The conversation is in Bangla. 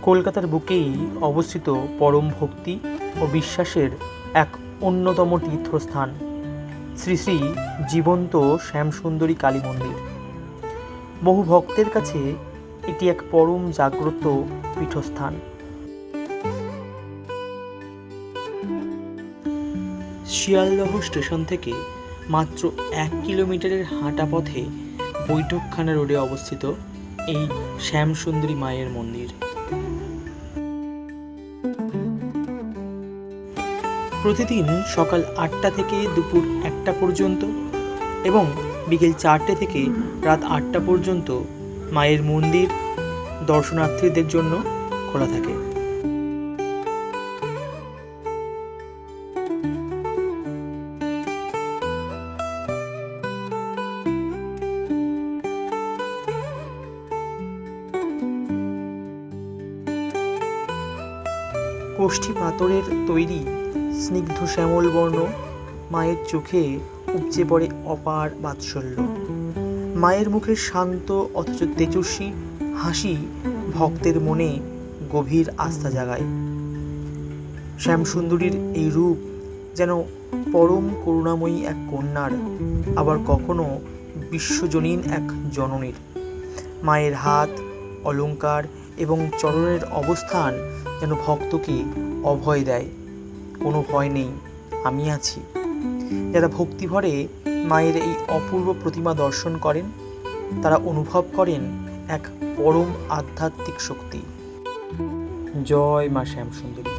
কলকাতার বুকেই অবস্থিত পরম ভক্তি ও বিশ্বাসের এক অন্যতম তীর্থস্থান শ্রী শ্রী জীবন্ত শ্যামসুন্দরী কালী মন্দির। বহু ভক্তের কাছে এটি এক পরম জাগ্রত পীঠস্থান। শিয়ালদহ স্টেশন থেকে মাত্র 1 কিলোমিটারের হাঁটা পথে বৈঠকখানা রোডে অবস্থিত এই শ্যামসুন্দরী মায়ের মন্দির। প্রতিদিন সকাল 8টা থেকে দুপুর 1টা পর্যন্ত এবং বিকেল 4টে থেকে রাত 8টা পর্যন্ত মায়ের মন্দির দর্শনার্থীদের জন্য খোলা থাকে। কোষ্ঠী পাথরের তৈরি স্নিগ্ধ শ্যামল বর্ণ মায়ের চোখে উপচে পড়ে অপার বাৎসল্য। মায়ের মুখের শান্ত অথচ তেজস্বী হাসি ভক্তের মনে গভীর আস্থা জাগায়। শ্যামসুন্দরীর এই রূপ যেন পরম করুণাময়ী এক কন্যার, আবার কখনো বিশ্বজনীন এক জননীর। মায়ের হাত, অলঙ্কার এবং চরণের অবস্থান যেন ভক্তকে অভয় দেয়, কোনো ভয় নেই, আমি আছি। যারা ভক্তিভরে মায়ের এই অপূর্ব প্রতিমা দর্শন করেন তারা অনুভব করেন এক পরম আধ্যাত্মিক শক্তি। জয় মা শ্যামসুন্দরী।